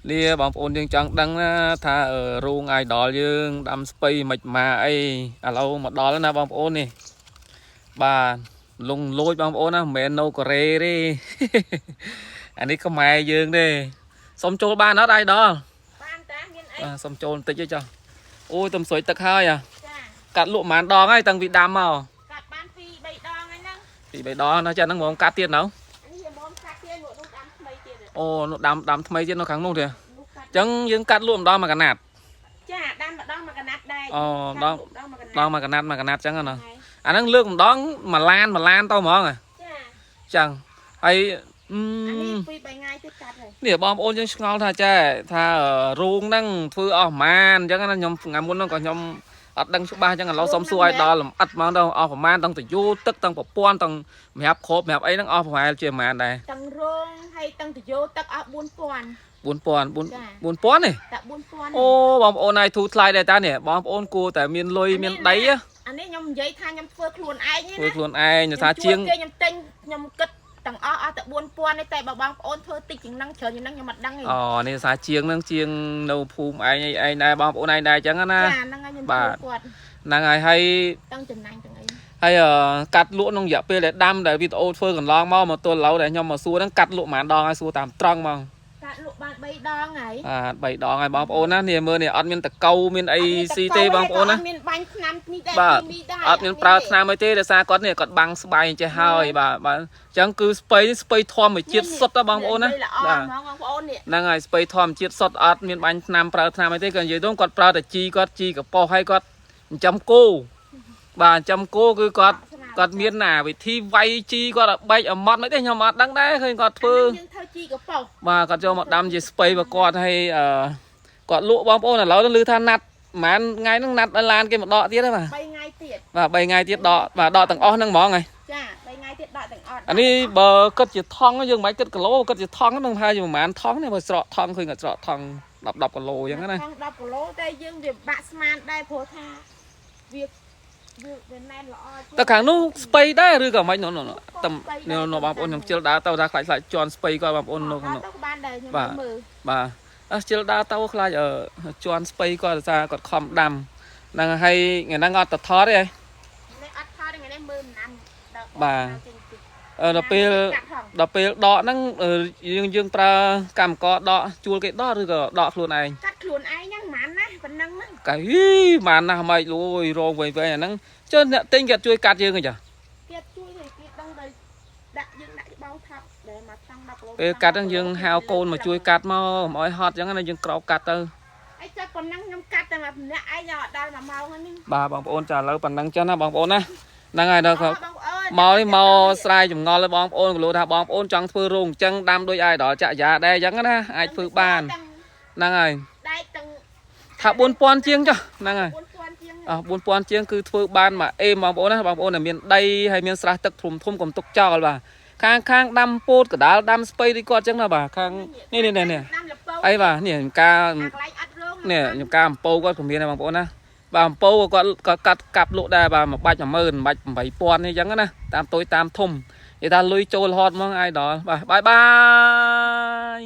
នេះបងប្អូនយើងចង់ដឹងណាថារូង idol យើងដាំស្ពៃមិនម៉ាអីឥឡូវមកដល់ណាបងប្អូននេះបាទលងលួចបងប្អូនណាមិនមែននៅកូរ៉េទេ អានេះខ្មែរយើងទេសុំចូលបានអត់ idol បានតាមានអី សុំចូលបន្តិចទេចុះអូយទំស្រួយទឹកហើយចាកាត់លក់ប៉ុន្មានដងហើយតាំងពីដាំមក កាត់បាន2 3ដងហើយហ្នឹង2 3ដងណាចាហ្នឹងហ្មងកាត់ទៀតនៅ នេះមកកាត់ទៀតមកនោះដាំថ្មីទៀតអូនោះដាំថ្មីទៀតនៅខាងនោះទេអ នោះកាត់ ញ្ចឹងយើងកាត់លក់ម្ដងមួយកណាត់ ចាដាំម្ដងមួយកណាត់ដែរ អូដង ដងមួយកណាត់ មួយកណាត់អញ្ចឹងណាអាហ្នឹងលើកម្ដងមួយឡានទៅហ្មង ចា ចឹងហើយ អានេះ2 3ថ្ងៃទៀតកាត់ហើយ នេះបងប្អូនយើងឆ្ងល់ថាចាថារូងហ្នឹងធ្វើអស់ប្រមាណអញ្ចឹងណាខ្ញុំថ្ងៃមុនហ្នឹងក៏ខ្ញុំអត់ដឹងច្បាស់អញ្ចឹងឥឡូវសុំសួរឲ្យដល់លម្អិតហ្មងទៅអស់ប្រមាណទាំងតយោទឹកទាំងប្រព័ន្ធទាំងសម្រាប់គ្របសម្រាប់អីហ្នឹងអស់ប្រហែលជាប្រមាណដែរ ទាំងរងហើយទាំងតយោទឹកអស់4000 4000នេះ តែ4000 អូបងប្អូនឲ្យធូរថ្លៃដែរតានេះបងប្អូនគួរតែមានលុយមានដី អានេះខ្ញុំនិយាយថាខ្ញុំធ្វើខ្លួនឯងណា ធ្វើខ្លួនឯងថាជាង ខ្ញុំទិញខ្ញុំគិតទាំងអស់តែ4000ទេតែបើបងប្អូនធ្វើតិចជាងហ្នឹងច្រើនជាងហ្នឹងខ្ញុំអត់ដឹងទេ អូនេះថាជាងហ្នឹងជាងនៅភូមិឯងដែរបងប្អូនឯងដែរអញ្ចឹងណា ចាហ្នឹងហើយខ្ញុំជួយគាត់ ហ្នឹងហើយ ទាំងចំណាញ់ទាំងអី ហើយកាត់លក់ក្នុងរយៈពេលដែលដាំដែលវីដេអូធ្វើកន្លងមកទល់ឥឡូវដែលខ្ញុំមកសួរហ្នឹងកាត់លក់ប៉ុន្មានដងហើយសួរតាមត្រង់ហ្មង កាត់លក់បាន3ដងហើយ 3ដងហើយបងប្អូនណានេះមើលនេះអត់មានតកៅមានអីស៊ីទេបងប្អូនណា អត់មានបាញ់ថ្នាំនេះដែរ បាទអត់មានប្រើថ្នាំអីទេដោយសារគាត់នេះគាត់បាំងស្បែកចេះហើយបាទអញ្ចឹងគឺស្ពៃធម្មជាតិសុទ្ធបងប្អូនណា បាទបងប្អូននេះ ហ្នឹងហើយស្ពៃធម្មជាតិសុទ្ធអត់មានបាញ់ថ្នាំប្រើថ្នាំអីទេគាត់និយាយទៅគាត់ប្រើតែជីគាត់ជីកប៉ុសហើយគាត់ចិញ្ចឹមគោបាទចិញ្ចឹមគោគឺគាត់មានវិធីវាយជីគាត់បែកឲ្យម៉ត់មិនទេខ្ញុំអត់ដឹងដែរឃើញគាត់ធ្វើ យើងធ្វើជីកប៉ុស បាទគាត់ចូលមកដាំជាស្ពៃរបស់គាត់ហើយគាត់លក់បងប្អូនឥឡូវឮថាណាត់ប្រហែលថ្ងៃហ្នឹងណាត់ដល់ឡានគេមកដកទៀតហើយបាទ 3ថ្ងៃទៀត បាទ3ថ្ងៃទៀតដកបាទដកទាំងអស់ហ្នឹងហ្មងហើយ ចា3ថ្ងៃទៀតដកទាំងអស់ អានេះបើគិតជាថង់យើងមិនបាច់គិតគីឡូគិតជាថង់ហ្នឹងថាជាប្រហែលថង់នេះបើស្រកថង់ឃើញគាត់ស្រកថង់10គីឡូអញ្ចឹងណា ថង់10គីឡូតែយើងវាបាក់ស្មានដែរព្រោះថាវាណែនល្អ តែខាងនោះស្ពៃដែរឬក៏មិននោះតំនៅបងប្អូនខ្ញុំជិលដើរទៅថាខ្លាចជន់ស្ពៃគាត់បងប្អូននៅខាងនោះ ទៅបានដែរខ្ញុំមើល បាទអស់ជិលដើរទៅខ្លាចជន់ស្ពៃគាត់ដោយសារគាត់ខំដាំហ្នឹងហើយថ្ងៃហ្នឹងអត់ទៅថតទេ នេះអត់ថតថ្ងៃនេះមើលមិនណាំ បាទដល់ពេលដកហ្នឹងយើងប្រើកម្មករដកជួលគេដកឬក៏ដកខ្លួនឯង កាត់ខ្លួនឯងហ្នឹងហ្មងណាប៉ុណ្ណឹងហ្នឹង កៃបានណាស់ម៉េចលួយរងវែងអាហ្នឹងចុះអ្នកទិញគាត់ជួយកាត់យើងហ៎ចា គេជួយទេគេដឹងទៅដាក់យើងដាក់បោថាប់ដែលមកថង10គីឡូ ពេលកាត់ហ្នឹងយើងហៅកូនមកជួយកាត់មកកុំឲ្យហត់អញ្ចឹងណាយើងក្រោកកាត់ទៅ អីចាប៉ុណ្ណឹងខ្ញុំកាត់តែម្នាក់ឯងដល់1ម៉ោងហ្នឹង បាទបងប្អូនចាឥឡូវប៉ុណ្ណឹងចឹងណាបងប្អូនណាហ្នឹងហើយដល់មក បង នេះមកស្រាយចម្ងល់ឲ្យបងប្អូនគីឡូថាបងប្អូនចង់ធ្វើរោងអញ្ចឹងដាំដូចឲ្យដល់ចាក់យ៉ាដែរអញ្ចឹងណាអាចធ្វើបានហ្នឹងហើយ ដែកទាំង ថា4000ជាងចុះហ្នឹងហើយ 4000ជាង 4000ជាងគឺធ្វើបានមកអេមបងប្អូនណាបងប្អូនដែលមានដីហើយមានស្រះទឹកធំកុំទុកចោលបាទខាងដាំពោតកដាលដាំស្ពៃរីគាត់អញ្ចឹងណាបាទខាងនេះអីបាទនេះការ កន្លែងអត់រោង នេះខ្ញុំការអំពៅគាត់ក៏មានដែរបងប្អូនណាបាទអំពៅគាត់កាត់កាប់លក់ដែរបាទមួយបាច់10000បាច់8000នេះអញ្ចឹងណាតាមតូចតាមធំនិយាយថាលុយចូលរហូតហ្មងអាយដល់បាទបាយបាយ